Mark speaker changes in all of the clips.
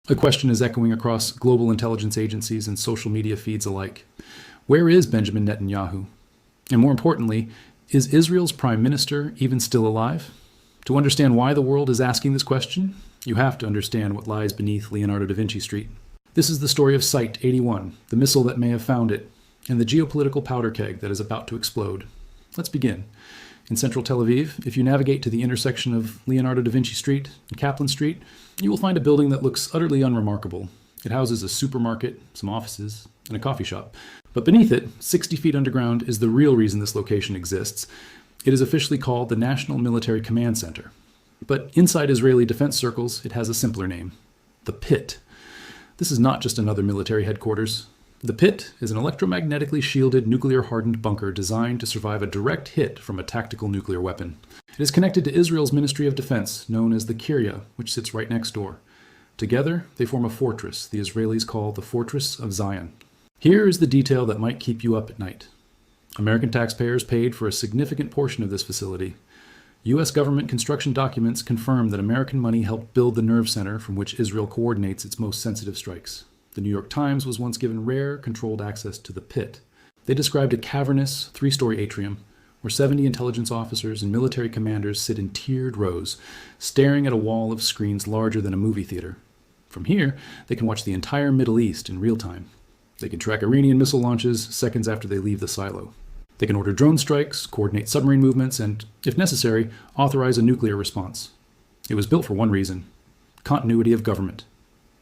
Speaker 1: A question is echoing across global intelligence agencies and social media feeds alike. Where is Benjamin Netanyahu? And more importantly, is Israel's prime minister even still alive? To understand why the world is asking this question, you have to understand what lies beneath Leonardo da Vinci Street. This is the story of Site 81, the missile that may have found it, and the geopolitical powder keg that is about to explode. Let's begin. In central Tel Aviv, if you navigate to the intersection of Leonardo da Vinci Street and Kaplan Street, you will find a building that looks utterly unremarkable. It houses a supermarket, some offices, and a coffee shop. But beneath it, 60 feet underground, is the real reason this location exists. It is officially called the National Military Command Center. But inside Israeli defense circles, it has a simpler name: the Pit. This is not just another military headquarters. The Pit is an electromagnetically shielded, nuclear-hardened bunker designed to survive a direct hit from a tactical nuclear weapon. It is connected to Israel's Ministry of Defense, known as the Kiryat, which sits right next door. Together, they form a fortress the Israelis call the Fortress of Zion. Here is the detail that might keep you up at night. American taxpayers paid for a significant portion of this facility. U.S. government construction documents confirm that American money helped build the nerve center from which Israel coordinates its most sensitive strikes. The New York Times was once given rare, controlled access to the Pit. They described a cavernous, 3-story atrium where 70 intelligence officers and military commanders sit in tiered rows, staring at a wall of screens larger than a movie theater. From here, they can watch the entire Middle East in real time. They can track Iranian missile launches seconds after they leave the silo. They can order drone strikes, coordinate submarine movements, and, if necessary, authorize a nuclear response. It was built for one reason: continuity of government.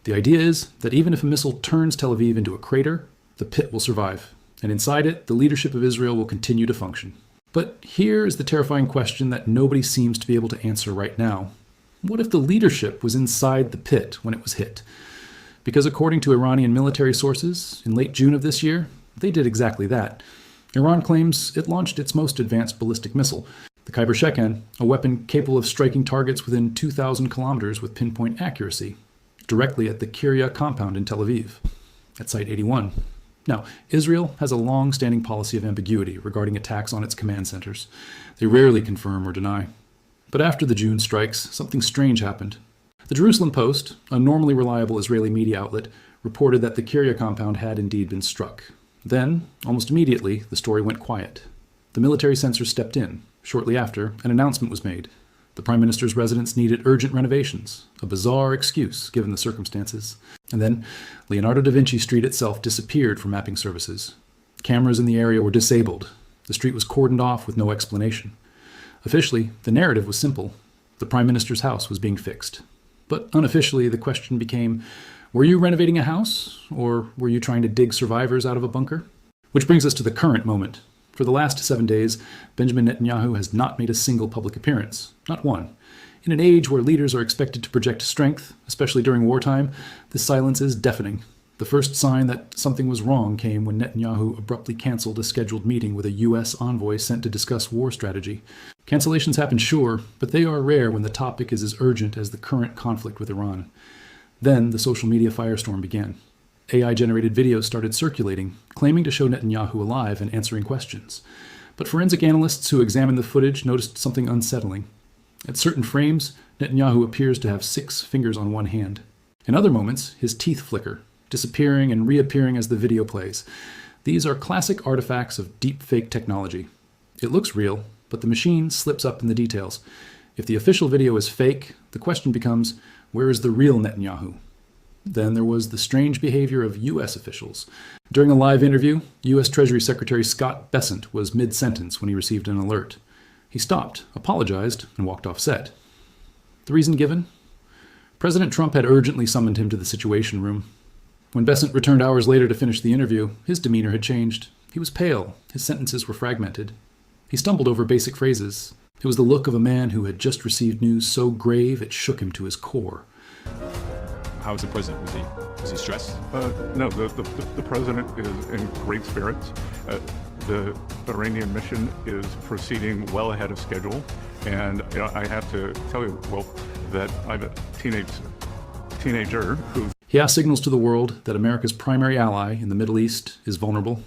Speaker 1: The idea is that even if a missile turns Tel Aviv into a crater, the Pit will survive, and inside it, the leadership of Israel will continue to function. But here is the terrifying question that nobody seems to be able to answer right now. What if the leadership was inside the Pit when it was hit? Because according to Iranian military sources, in late June of this year, they did exactly that. Iran claims it launched its most advanced ballistic missile, the Khyber-Shekan, a weapon capable of striking targets within 2,000 kilometers with pinpoint accuracy, directly at the Kiryat compound in Tel Aviv, at Site 81. Now, Israel has a long-standing policy of ambiguity regarding attacks on its command centers. They rarely confirm or deny. But after the June strikes, something strange happened. The Jerusalem Post, a normally reliable Israeli media outlet, reported that the Kiryat compound had indeed been struck. Then, almost immediately, the story went quiet. The military censor stepped in. Shortly after, an announcement was made. The Prime Minister's residence needed urgent renovations, a bizarre excuse given the circumstances. And then, Leonardo da Vinci Street itself disappeared from mapping services. Cameras in the area were disabled. The street was cordoned off with no explanation. Officially, the narrative was simple. The Prime Minister's house was being fixed. But unofficially, the question became, were you renovating a house, or were you trying to dig survivors out of a bunker? Which brings us to the current moment. For the last 7 days, Benjamin Netanyahu has not made a single public appearance. Not one. In an age where leaders are expected to project strength, especially during wartime, this silence is deafening. The first sign that something was wrong came when Netanyahu abruptly canceled a scheduled meeting with a U.S. envoy sent to discuss war strategy. Cancellations happen, sure, but they are rare when the topic is as urgent as the current conflict with Iran. Then the social media firestorm began. AI-generated videos started circulating, claiming to show Netanyahu alive and answering questions. But forensic analysts who examined the footage noticed something unsettling. At certain frames, Netanyahu appears to have 6 fingers on one hand. In other moments, his teeth flicker, disappearing and reappearing as the video plays. These are classic artifacts of deep-fake technology. It looks real, but the machine slips up in the details. If the official video is fake, the question becomes, where is the real Netanyahu? Then there was the strange behavior of U.S. officials. During a live interview, U.S. Treasury Secretary Scott Bessent was mid-sentence when he received an alert. He stopped, apologized, and walked off set. The reason given? President Trump had urgently summoned him to the Situation Room. When Bessent returned hours later to finish the interview, his demeanor had changed. He was pale. His sentences were fragmented. He stumbled over basic phrases. It was the look of a man who had just received news so grave it shook him to his core.
Speaker 2: How was the president? Was he stressed?
Speaker 3: No, the president is in great spirits. The Iranian mission is proceeding well ahead of schedule, and I have to tell you, well, that I'm a teenager who...
Speaker 1: He asked signals to the world that America's primary ally in the Middle East is vulnerable,